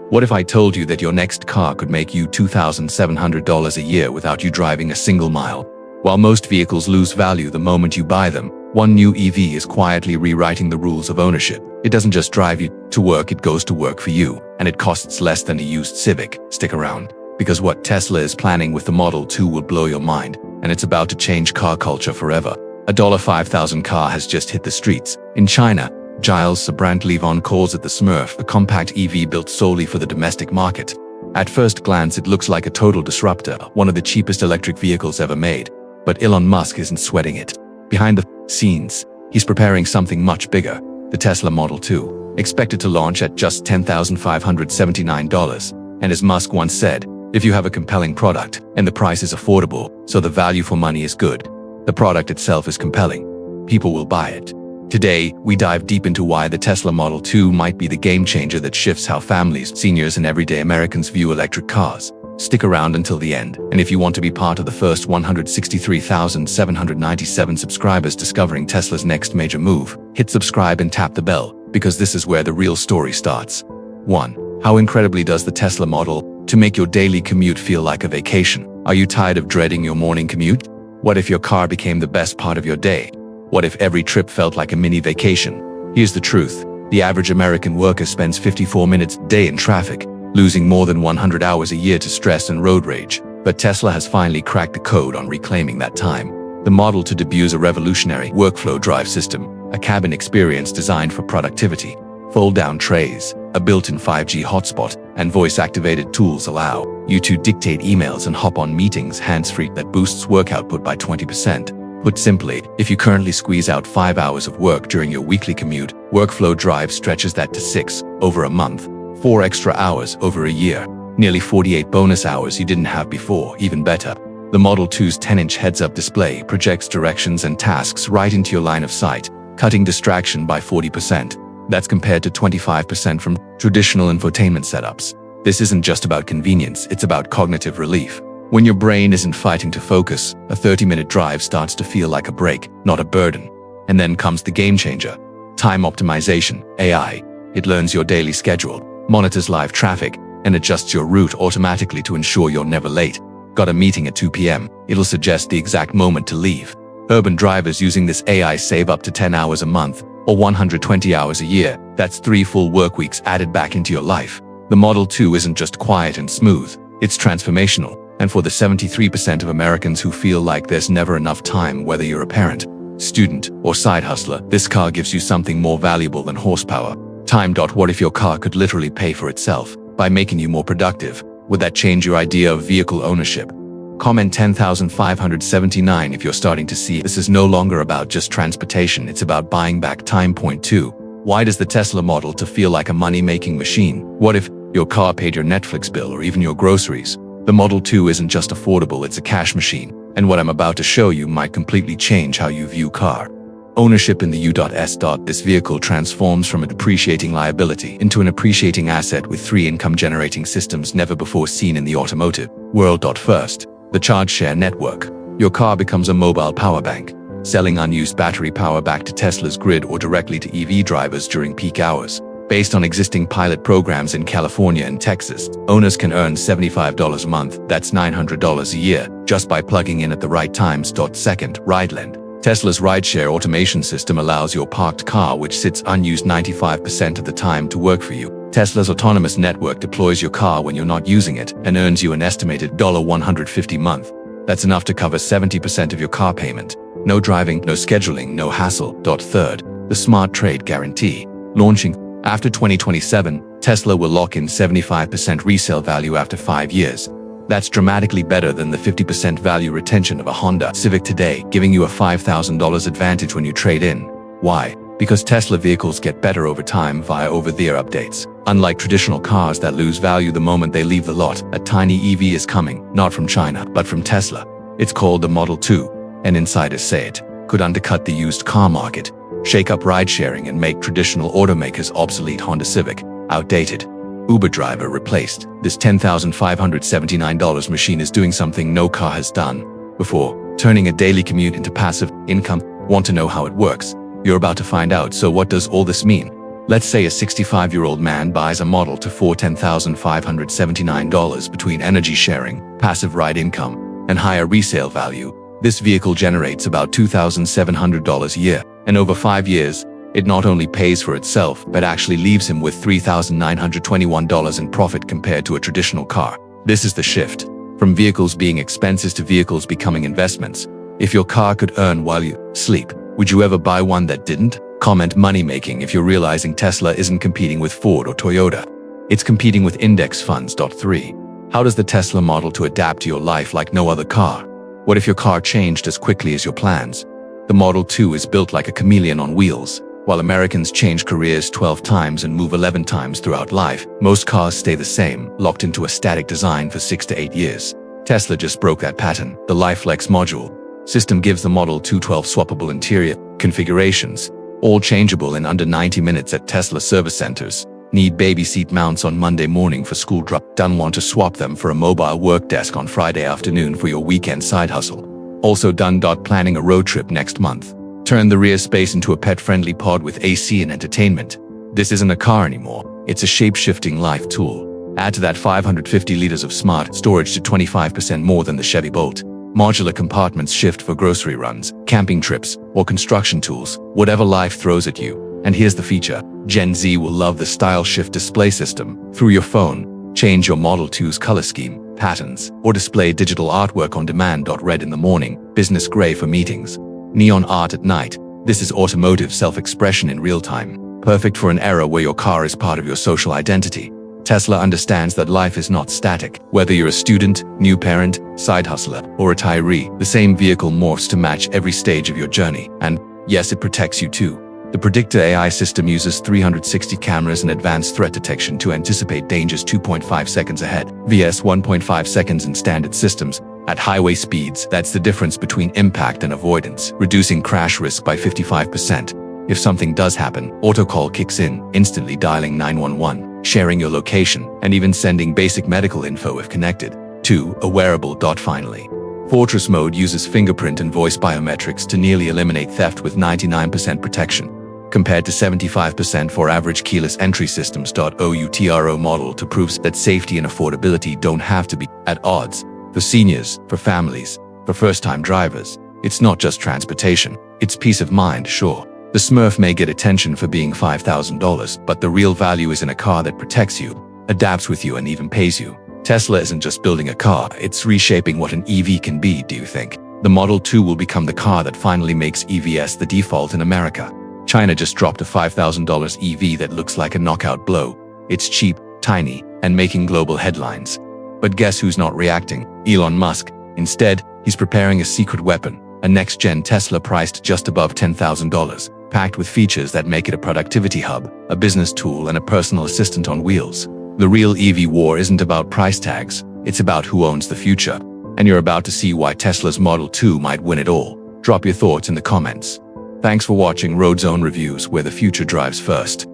What if I told you that your next car could make you $2,700 a year without you driving a single mile? While most vehicles lose value the moment you buy them, one new EV is quietly rewriting the rules of ownership. It doesn't just drive you to work, it goes to work for you, and it costs less than a used Civic. Stick around, because what Tesla is planning with the Model 2 will blow your mind, and it's about to change car culture forever. A $5,000 car has just hit the streets. In China, Giles Levon calls it the Smurf, a compact EV built solely for the domestic market. At first glance, it looks like a total disruptor, one of the cheapest electric vehicles ever made. But Elon Musk isn't sweating it. Behind the scenes, he's preparing something much bigger, the Tesla Model 2, expected to launch at just $10,579. And as Musk once said, if you have a compelling product and the price is affordable, so the value for money is good, the product itself is compelling, people will buy it. Today, we dive deep into why the Tesla Model 2 might be the game changer that shifts how families, seniors, and everyday Americans view electric cars. Stick around until the end, and if you want to be part of the first 163,797 subscribers discovering Tesla's next major move, hit subscribe and tap the bell, because this is where the real story starts. 1. How incredibly does the Tesla Model to make your daily commute feel like a vacation? Are you tired of dreading your morning commute? What if your car became the best part of your day? What if every trip felt like a mini vacation? Here's the truth. The average American worker spends 54 minutes a day in traffic, losing more than 100 hours a year to stress and road rage. But Tesla has finally cracked the code on reclaiming that time. The Model 2 debuts a revolutionary workflow drive system, a cabin experience designed for productivity. Fold-down trays, a built-in 5G hotspot, and voice-activated tools allow you to dictate emails and hop on meetings hands-free that boosts work output by 20%. Put simply, if you currently squeeze out 5 hours of work during your weekly commute, Workflow Drive stretches that to 6 over a month, 4 extra hours over a year, nearly 48 bonus hours you didn't have before. Even better, the Model 2's 10-inch heads-up display projects directions and tasks right into your line of sight, cutting distraction by 40%. That's compared to 25% from traditional infotainment setups. This isn't just about convenience, it's about cognitive relief. When your brain isn't fighting to focus, a 30-minute drive starts to feel like a break, not a burden. And then comes the game changer. Time optimization, AI. It learns your daily schedule, monitors live traffic, and adjusts your route automatically to ensure you're never late. Got a meeting at 2 p.m., it'll suggest the exact moment to leave. Urban drivers using this AI save up to 10 hours a month, or 120 hours a year. That's 3 full work weeks added back into your life. The Model 2 isn't just quiet and smooth, it's transformational. And for the 73% of Americans who feel like there's never enough time, whether you're a parent, student, or side hustler, this car gives you something more valuable than horsepower. Time. What if your car could literally pay for itself by making you more productive? Would that change your idea of vehicle ownership? Comment 10,579 if you're starting to see this is no longer about just transportation, it's about buying back time. Point 2. Why does the Tesla Model 2 feel like a money-making machine? What if your car paid your Netflix bill or even your groceries? The Model 2 isn't just affordable, it's a cash machine. And what I'm about to show you might completely change how you view car ownership in the U.S. This vehicle transforms from a depreciating liability into an appreciating asset with 3 income-generating systems never before seen in the automotive world. First, the charge share network. Your car becomes a mobile power bank, selling unused battery power back to Tesla's grid or directly to EV drivers during peak hours. Based on existing pilot programs in California and Texas, owners can earn $75 a month, that's $900 a year, just by plugging in at the right times. Second, Rideland. Tesla's rideshare automation system allows your parked car, which sits unused 95% of the time, to work for you. Tesla's autonomous network deploys your car when you're not using it and earns you an estimated $150 a month. That's enough to cover 70% of your car payment. No driving, no scheduling, no hassle. Third, the Smart Trade Guarantee. Launching after 2027, Tesla will lock in 75% resale value after 5 years. That's dramatically better than the 50% value retention of a Honda Civic today, giving you a $5,000 advantage when you trade in. Why? Because Tesla vehicles get better over time via over-the-air updates. Unlike traditional cars that lose value the moment they leave the lot, a tiny EV is coming, not from China, but from Tesla. It's called the Model 2, and insiders say it could undercut the used car market, shake up ride-sharing, and make traditional automakers obsolete. Honda Civic, outdated. Uber driver replaced. This $10,579 machine is doing something no car has done before, turning a daily commute into passive income. Want to know how it works? You're about to find out. So what does all this mean? Let's say a 65-year-old man buys a Model T for $10,579 between energy sharing, passive ride income, and higher resale value. This vehicle generates about $2,700 a year, and over 5 years, it not only pays for itself but actually leaves him with $3,921 in profit compared to a traditional car. This is the shift from vehicles being expenses to vehicles becoming investments. If your car could earn while you sleep, would you ever buy one that didn't? Comment money-making if you're realizing Tesla isn't competing with Ford or Toyota. It's competing with index funds. 3. How does the Tesla Model 2 adapt to your life like no other car? What if your car changed as quickly as your plans? The Model 2 is built like a chameleon on wheels. While Americans change careers 12 times and move 11 times throughout life, most cars stay the same, locked into a static design for 6 to 8 years. Tesla just broke that pattern. The LifeFlex module system gives the Model 2 12 swappable interior configurations, all changeable in under 90 minutes at Tesla service centers. Need baby seat mounts on Monday morning for school drop? Don't want to swap them for a mobile work desk on Friday afternoon for your weekend side hustle? Also done. Planning a road trip next month? Turn the rear space into a pet-friendly pod with AC and entertainment. This isn't a car anymore. It's a shape-shifting life tool. Add to that 550 liters of smart storage to 25% more than the Chevy Bolt. Modular compartments shift for grocery runs, camping trips, or construction tools, whatever life throws at you. And here's the feature. Gen Z will love the Style Shift display system. Through your phone, change your Model 2's color scheme, patterns, or display digital artwork on demand. Red in the morning, business gray for meetings, neon art at night. This is automotive self-expression in real time. Perfect for an era where your car is part of your social identity. Tesla understands that life is not static. Whether you're a student, new parent, side hustler, or retiree, the same vehicle morphs to match every stage of your journey. And yes, it protects you too. The Predictor AI system uses 360 cameras and advanced threat detection to anticipate dangers 2.5 seconds ahead, vs 1.5 seconds in standard systems. At highway speeds, that's the difference between impact and avoidance, reducing crash risk by 55%. If something does happen, autocall kicks in, instantly dialing 911, sharing your location, and even sending basic medical info if connected. 2. A wearable. Finally, Fortress Mode uses fingerprint and voice biometrics to nearly eliminate theft with 99% protection, compared to 75% for average keyless entry systems. OUTRO Model 2 proves that safety and affordability don't have to be at odds. For seniors, for families, for first-time drivers, it's not just transportation, it's peace of mind. Sure, the Smurf may get attention for being $5,000, but the real value is in a car that protects you, adapts with you, and even pays you. Tesla isn't just building a car, it's reshaping what an EV can be. Do you think the Model 2 will become the car that finally makes EVs the default in America? China just dropped a $5,000 EV that looks like a knockout blow. It's cheap, tiny, and making global headlines. But guess who's not reacting? Elon Musk. Instead, he's preparing a secret weapon, a next-gen Tesla priced just above $10,000, packed with features that make it a productivity hub, a business tool, and a personal assistant on wheels. The real EV war isn't about price tags, it's about who owns the future. And you're about to see why Tesla's Model 2 might win it all. Drop your thoughts in the comments. Thanks for watching Road Zone Reviews, where the future drives first.